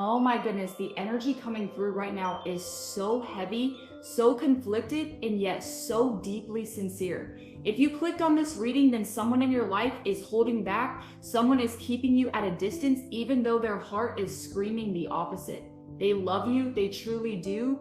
Oh my goodness, the energy coming through right now is so heavy, so conflicted, and yet so deeply sincere. If you clicked on this reading, then someone in your life is holding back, someone is keeping you at a distance, even though their heart is screaming the opposite. They love you, they truly do,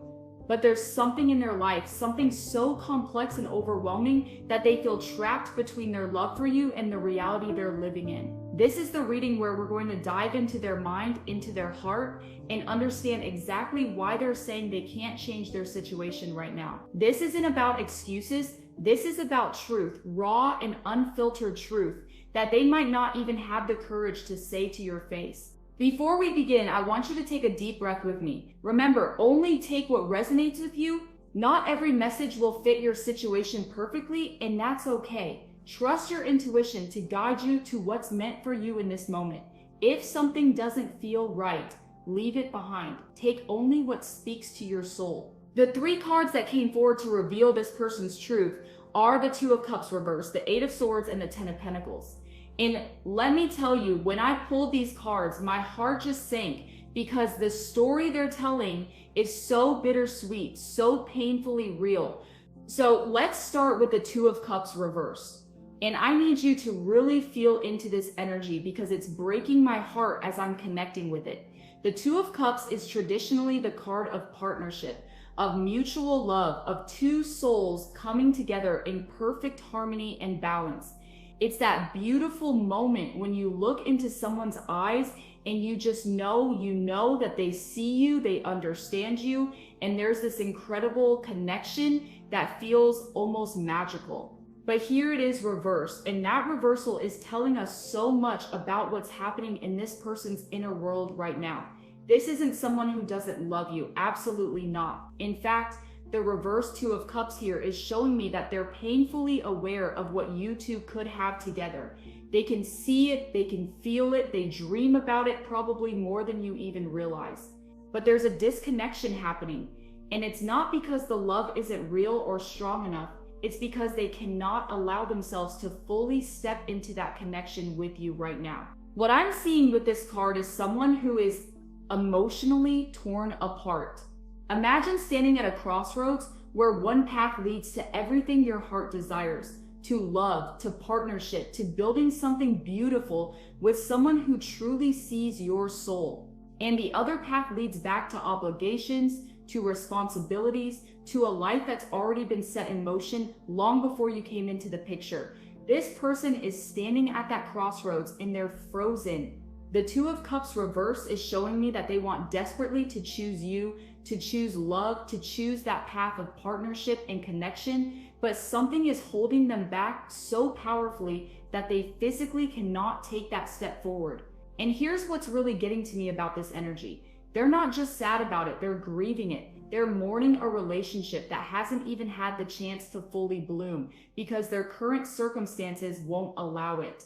but there's something in their life, something so complex and overwhelming that they feel trapped between their love for you and the reality they're living in. This is the reading where we're going to dive into their mind, into their heart, and understand exactly why they're saying they can't change their situation right now. This isn't about excuses. This is about truth, raw and unfiltered truth that they might not even have the courage to say to your face. Before we begin, I want you to take a deep breath with me. Remember, only take what resonates with you. Not every message will fit your situation perfectly, and that's okay. Trust your intuition to guide you to what's meant for you in this moment. If something doesn't feel right, leave it behind. Take only what speaks to your soul. The three cards that came forward to reveal this person's truth are the Two of Cups reversed, the Eight of Swords, and the Ten of Pentacles. And let me tell you, when I pulled these cards, my heart just sank because the story they're telling is so bittersweet, so painfully real. So let's start with the Two of Cups reversed. And I need you to really feel into this energy because it's breaking my heart as I'm connecting with it. The Two of Cups is traditionally the card of partnership, of mutual love, of two souls coming together in perfect harmony and balance. It's that beautiful moment when you look into someone's eyes and you just know that they see you, they understand you, and there's this incredible connection that feels almost magical. But here it is reversed, and that reversal is telling us so much about what's happening in this person's inner world right now. This isn't someone who doesn't love you, absolutely not. In fact, the reverse Two of Cups here is showing me that they're painfully aware of what you two could have together. They can see it, they can feel it, they dream about it probably more than you even realize. But there's a disconnection happening, and it's not because the love isn't real or strong enough. It's because they cannot allow themselves to fully step into that connection with you right now. What I'm seeing with this card is someone who is emotionally torn apart. Imagine standing at a crossroads where one path leads to everything your heart desires, to love, to partnership, to building something beautiful with someone who truly sees your soul. And the other path leads back to obligations, to responsibilities, to a life that's already been set in motion long before you came into the picture. This person is standing at that crossroads and they're frozen. The Two of Cups reverse is showing me that they want desperately to choose you, to choose love, to choose that path of partnership and connection, but something is holding them back so powerfully that they physically cannot take that step forward. And here's what's really getting to me about this energy. They're not just sad about it, they're grieving it. They're mourning a relationship that hasn't even had the chance to fully bloom because their current circumstances won't allow it.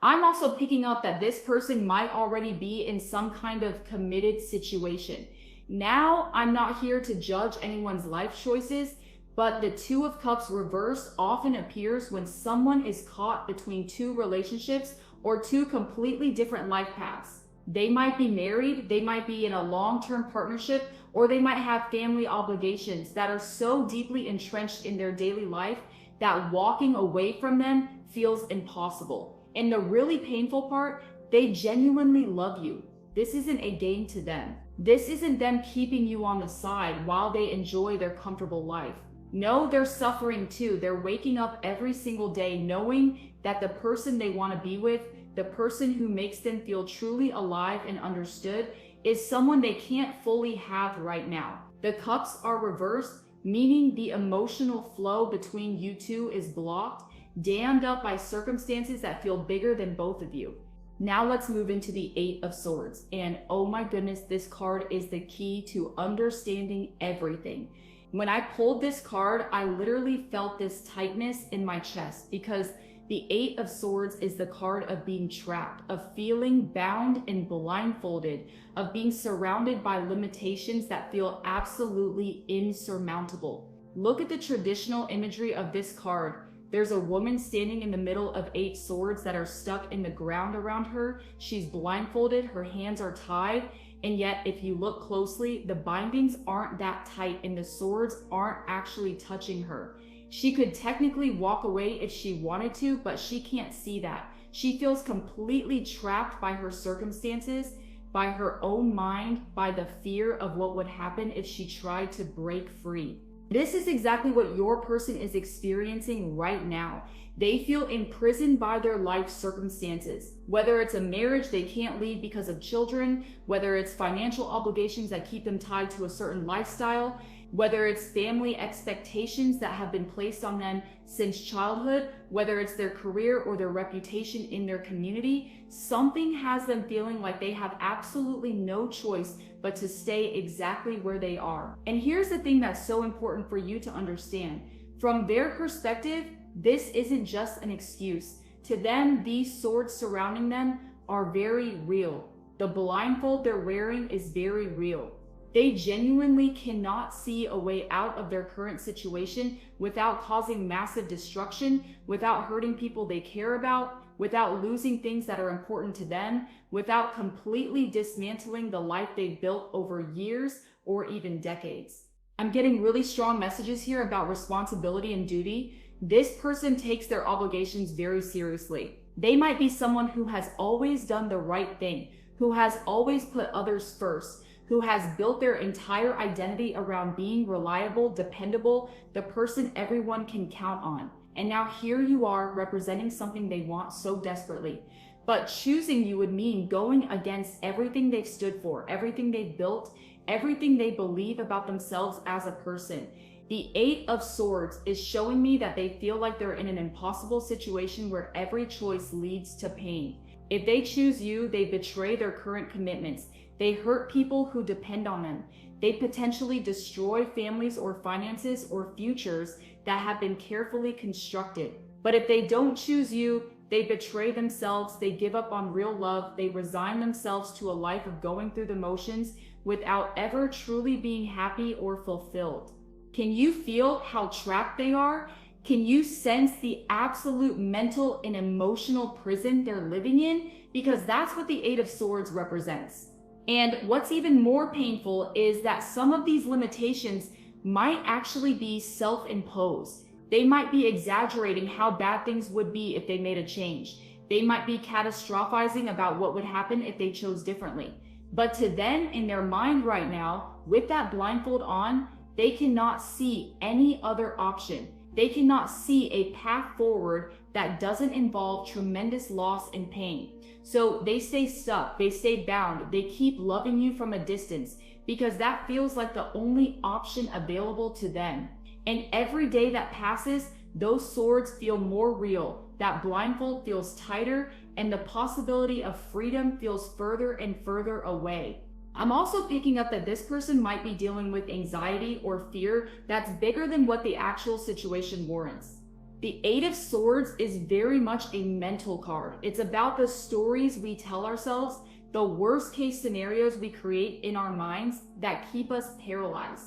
I'm also picking up that this person might already be in some kind of committed situation. Now, I'm not here to judge anyone's life choices, but the Two of Cups reversed often appears when someone is caught between two relationships or two completely different life paths. They might be married, they might be in a long-term partnership, or they might have family obligations that are so deeply entrenched in their daily life that walking away from them feels impossible. And the really painful part, they genuinely love you. This isn't a game to them. This isn't them keeping you on the side while they enjoy their comfortable life. No, they're suffering too. They're waking up every single day knowing that the person they want to be with, the person who makes them feel truly alive and understood, is someone they can't fully have right now. The cups are reversed, meaning the emotional flow between you two is blocked, dammed up by circumstances that feel bigger than both of you. Now let's move into the Eight of Swords. And oh my goodness, this card is the key to understanding everything. When I pulled this card, I literally felt this tightness in my chest because the Eight of Swords is the card of being trapped, of feeling bound and blindfolded, of being surrounded by limitations that feel absolutely insurmountable. Look at the traditional imagery of this card. There's a woman standing in the middle of 8 swords that are stuck in the ground around her. She's blindfolded, her hands are tied, And yet, if you look closely, the bindings aren't that tight and the swords aren't actually touching her. She could technically walk away if she wanted to, but she can't see that. She feels completely trapped by her circumstances, by her own mind, by the fear of what would happen if she tried to break free. This is exactly what your person is experiencing right now. They feel imprisoned by their life circumstances. Whether it's a marriage they can't leave because of children, whether it's financial obligations that keep them tied to a certain lifestyle, whether it's family expectations that have been placed on them since childhood, whether it's their career or their reputation in their community, something has them feeling like they have absolutely no choice but to stay exactly where they are. And here's the thing that's so important for you to understand. From their perspective, this isn't just an excuse. To them, these swords surrounding them are very real. The blindfold they're wearing is very real. They genuinely cannot see a way out of their current situation without causing massive destruction, without hurting people they care about, without losing things that are important to them, without completely dismantling the life they've built over years or even decades. I'm getting really strong messages here about responsibility and duty. This person takes their obligations very seriously. They might be someone who has always done the right thing, who has always put others first, who has built their entire identity around being reliable, dependable, the person everyone can count on. And now here you are representing something they want so desperately. But choosing you would mean going against everything they've stood for, everything they've built, everything they believe about themselves as a person. The Eight of Swords is showing me that they feel like they're in an impossible situation where every choice leads to pain. If they choose you, they betray their current commitments. They hurt people who depend on them. They potentially destroy families or finances or futures that have been carefully constructed. But if they don't choose you, they betray themselves, they give up on real love, they resign themselves to a life of going through the motions without ever truly being happy or fulfilled. Can you feel how trapped they are? Can you sense the absolute mental and emotional prison they're living in? Because that's what the Eight of Swords represents. And what's even more painful is that some of these limitations might actually be self-imposed. They might be exaggerating how bad things would be if they made a change. They might be catastrophizing about what would happen if they chose differently. But to them, in their mind right now, with that blindfold on, they cannot see any other option. They cannot see a path forward that doesn't involve tremendous loss and pain. So they stay stuck, they stay bound, they keep loving you from a distance because that feels like the only option available to them. And every day that passes, those swords feel more real, that blindfold feels tighter, and the possibility of freedom feels further and further away. I'm also picking up that this person might be dealing with anxiety or fear that's bigger than what the actual situation warrants. The Eight of Swords is very much a mental card. It's about the stories we tell ourselves, the worst case scenarios we create in our minds that keep us paralyzed.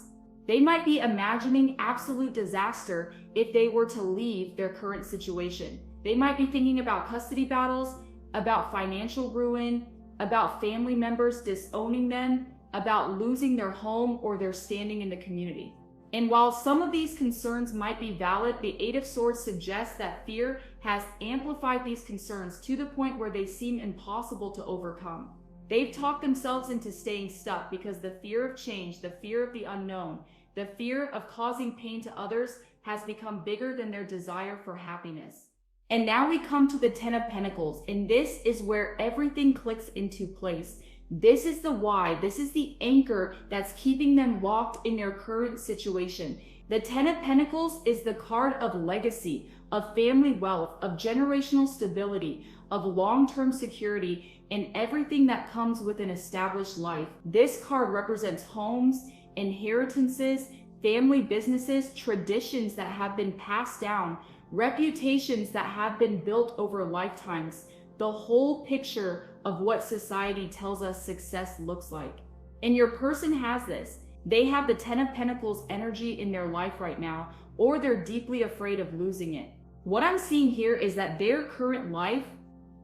They might be imagining absolute disaster if they were to leave their current situation. They might be thinking about custody battles, about financial ruin, about family members disowning them, about losing their home or their standing in the community. And while some of these concerns might be valid, the Eight of Swords suggests that fear has amplified these concerns to the point where they seem impossible to overcome. They've talked themselves into staying stuck because the fear of change, the fear of the unknown, the fear of causing pain to others has become bigger than their desire for happiness. And now we come to the Ten of Pentacles, and this is where everything clicks into place. This is the why. This is the anchor that's keeping them locked in their current situation. The Ten of Pentacles is the card of legacy, of family wealth, of generational stability, of long-term security, and everything that comes with an established life. This card represents homes, inheritances, family businesses, traditions that have been passed down, reputations that have been built over lifetimes, the whole picture of what society tells us success looks like. And your person has this. They have the Ten of Pentacles energy in their life right now, or they're deeply afraid of losing it. What I'm seeing here is that their current life,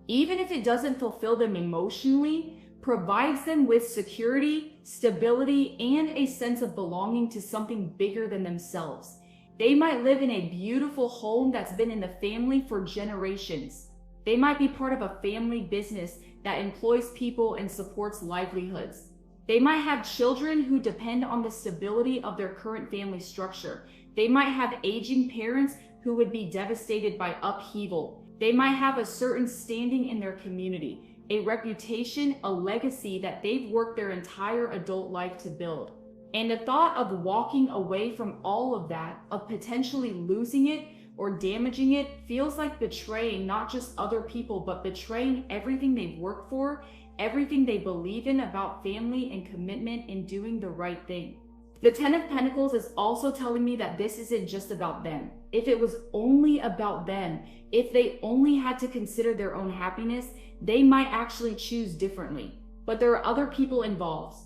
even if it doesn't fulfill them emotionally, provides them with security, stability, and a sense of belonging to something bigger than themselves. They might live in a beautiful home that's been in the family for generations. They might be part of a family business that employs people and supports livelihoods. They might have children who depend on the stability of their current family structure. They might have aging parents who would be devastated by upheaval. They might have a certain standing in their community, a reputation, a legacy that they've worked their entire adult life to build. And the thought of walking away from all of that, of potentially losing it or damaging it, feels like betraying not just other people, but betraying everything they've worked for, everything they believe in about family and commitment in doing the right thing. The Ten of Pentacles is also telling me that this isn't just about them. If it was only about them, if they only had to consider their own happiness, they might actually choose differently. But there are other people involved,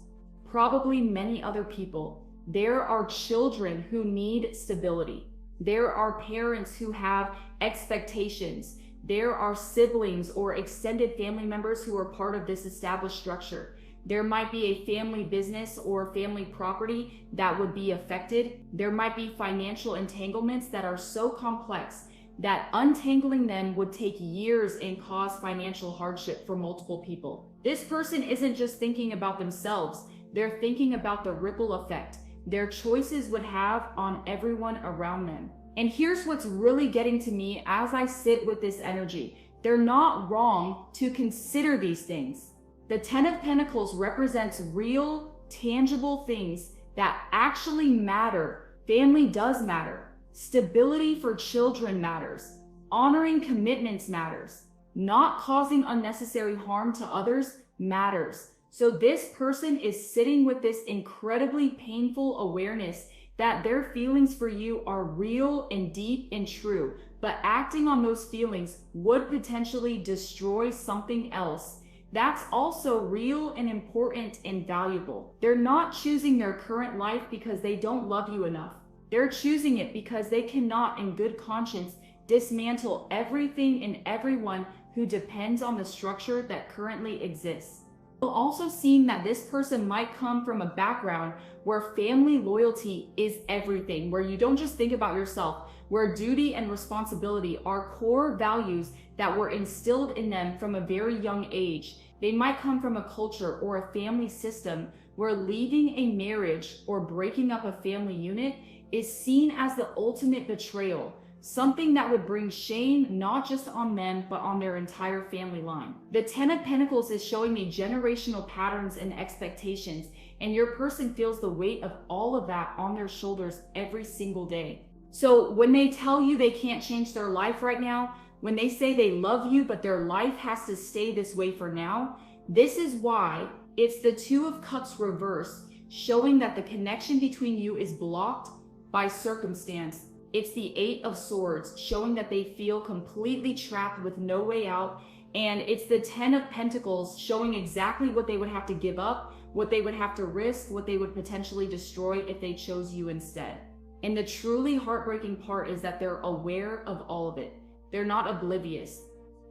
probably many other people. There are children who need stability. There are parents who have expectations. There are siblings or extended family members who are part of this established structure. There might be a family business or family property that would be affected. There might be financial entanglements that are so complex that untangling them would take years and cause financial hardship for multiple people. This person isn't just thinking about themselves. They're thinking about the ripple effect their choices would have on everyone around them. And here's what's really getting to me as I sit with this energy. They're not wrong to consider these things. The Ten of Pentacles represents real, tangible things that actually matter. Family does matter. Stability for children matters. Honoring commitments matters. Not causing unnecessary harm to others matters. So this person is sitting with this incredibly painful awareness that their feelings for you are real and deep and true, but acting on those feelings would potentially destroy something else that's also real and important and valuable. They're not choosing their current life because they don't love you enough. They're choosing it because they cannot, in good conscience, dismantle everything and everyone who depends on the structure that currently exists. We're also seeing that this person might come from a background where family loyalty is everything, where you don't just think about yourself, where duty and responsibility are core values that were instilled in them from a very young age. They might come from a culture or a family system where leaving a marriage or breaking up a family unit is seen as the ultimate betrayal, something that would bring shame not just on them, but on their entire family line. The Ten of Pentacles is showing me generational patterns and expectations, and your person feels the weight of all of that on their shoulders every single day. So when they tell you they can't change their life right now, when they say they love you, but their life has to stay this way for now, this is why it's the Two of Cups reversed, showing that the connection between you is blocked by circumstance. It's the Eight of Swords, showing that they feel completely trapped with no way out. And it's the Ten of Pentacles, showing exactly what they would have to give up, what they would have to risk, what they would potentially destroy if they chose you instead. And the truly heartbreaking part is that they're aware of all of it. They're not oblivious.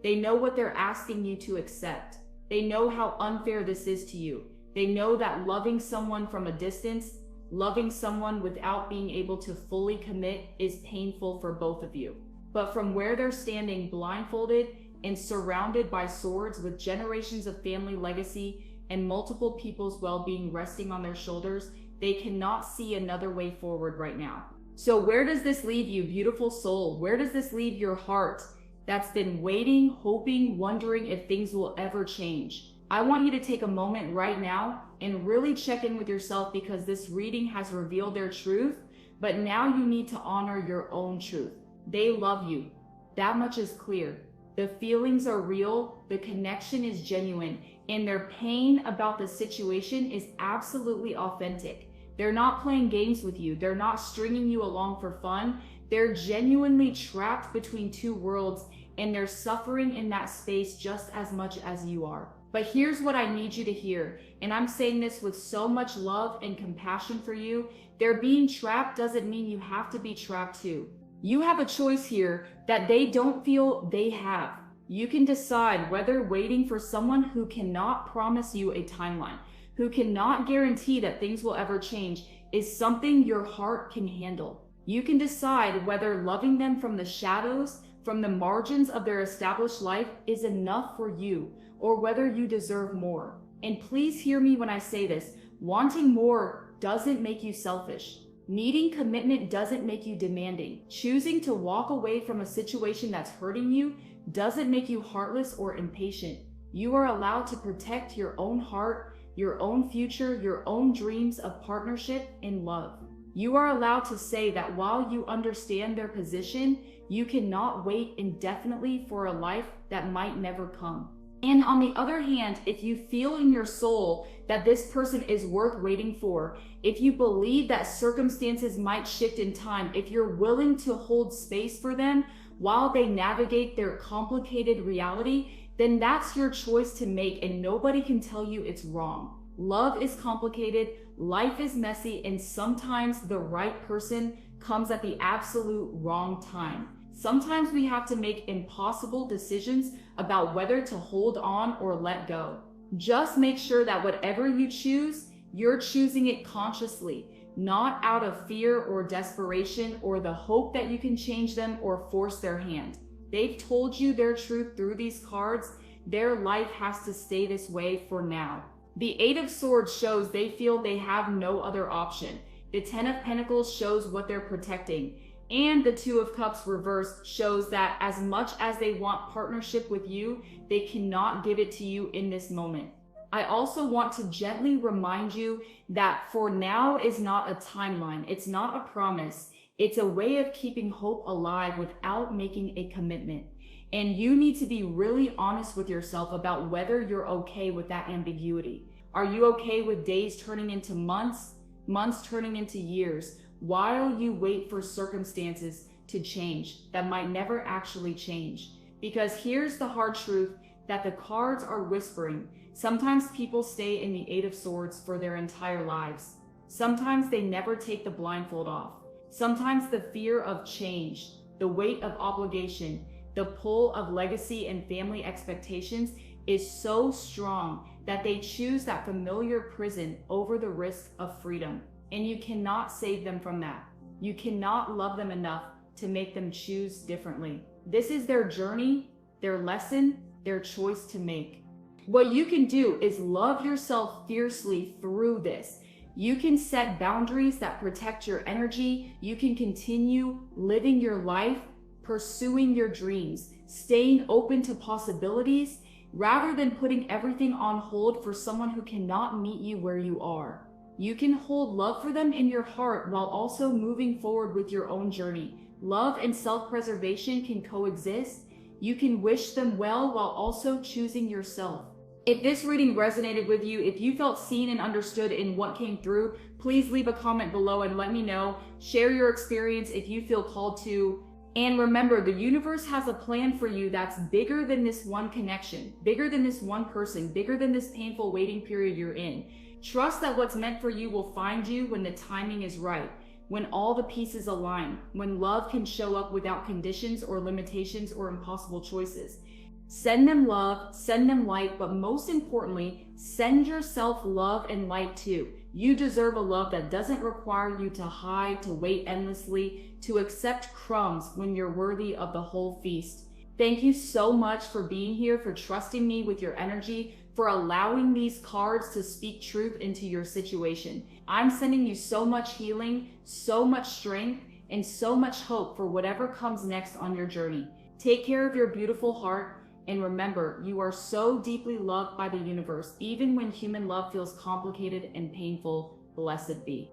They know what they're asking you to accept. They know how unfair this is to you. They know that loving someone from a distance, loving someone without being able to fully commit is painful for both of you. But from where they're standing blindfolded and surrounded by swords with generations of family legacy and multiple people's well-being resting on their shoulders, they cannot see another way forward right now. So where does this leave you, beautiful soul? Where does this leave your heart that's been waiting, hoping, wondering if things will ever change? I want you to take a moment right now and really check in with yourself, because this reading has revealed their truth, but now you need to honor your own truth. They love you. That much is clear. The feelings are real, the connection is genuine, and their pain about the situation is absolutely authentic. They're not playing games with you. They're not stringing you along for fun. They're genuinely trapped between two worlds, and they're suffering in that space just as much as you are. But here's what I need you to hear, and I'm saying this with so much love and compassion for you. Their being trapped doesn't mean you have to be trapped too. You have a choice here that they don't feel they have. You can decide whether waiting for someone who cannot promise you a timeline, who cannot guarantee that things will ever change, is something your heart can handle. You can decide whether loving them from the shadows, from the margins of their established life, is enough for you, or whether you deserve more. And please hear me when I say this, wanting more doesn't make you selfish. Needing commitment doesn't make you demanding. Choosing to walk away from a situation that's hurting you doesn't make you heartless or impatient. You are allowed to protect your own heart, your own future, your own dreams of partnership and love. You are allowed to say that while you understand their position, you cannot wait indefinitely for a life that might never come. And on the other hand, if you feel in your soul that this person is worth waiting for, if you believe that circumstances might shift in time, if you're willing to hold space for them while they navigate their complicated reality, then that's your choice to make, and nobody can tell you it's wrong. Love is complicated, life is messy, and sometimes the right person comes at the absolute wrong time. Sometimes we have to make impossible decisions about whether to hold on or let go. Just make sure that whatever you choose, you're choosing it consciously, not out of fear or desperation or the hope that you can change them or force their hand. They've told you their truth through these cards. Their life has to stay this way for now. The Eight of Swords shows they feel they have no other option. The Ten of Pentacles shows what they're protecting. And the Two of Cups reversed shows that as much as they want partnership with you, they cannot give it to you in this moment. I also want to gently remind you that for now is not a timeline. It's not a promise. It's a way of keeping hope alive without making a commitment. And you need to be really honest with yourself about whether you're okay with that ambiguity. Are you okay with days turning into months, months turning into years, while you wait for circumstances to change that might never actually change? Because here's the hard truth that the cards are whispering. Sometimes people stay in the Eight of Swords for their entire lives. Sometimes they never take the blindfold off. Sometimes the fear of change, the weight of obligation, the pull of legacy and family expectations is so strong that they choose that familiar prison over the risk of freedom. And you cannot save them from that. You cannot love them enough to make them choose differently. This is their journey, their lesson, their choice to make. What you can do is love yourself fiercely through this. You can set boundaries that protect your energy. You can continue living your life, pursuing your dreams, staying open to possibilities, rather than putting everything on hold for someone who cannot meet you where you are. You can hold love for them in your heart while also moving forward with your own journey. Love and self-preservation can coexist. You can wish them well while also choosing yourself. If this reading resonated with you, if you felt seen and understood in what came through, please leave a comment below and let me know. Share your experience if you feel called to. And remember, the universe has a plan for you that's bigger than this one connection, bigger than this one person, bigger than this painful waiting period you're in. Trust that what's meant for you will find you when the timing is right, when all the pieces align, when love can show up without conditions or limitations or impossible choices. Send them love, send them light, but most importantly, send yourself love and light too. You deserve a love that doesn't require you to hide, to wait endlessly, to accept crumbs when you're worthy of the whole feast. Thank you so much for being here, for trusting me with your energy, for allowing these cards to speak truth into your situation. I'm sending you so much healing, so much strength, and so much hope for whatever comes next on your journey. Take care of your beautiful heart. And remember, you are so deeply loved by the universe, even when human love feels complicated and painful. Blessed be.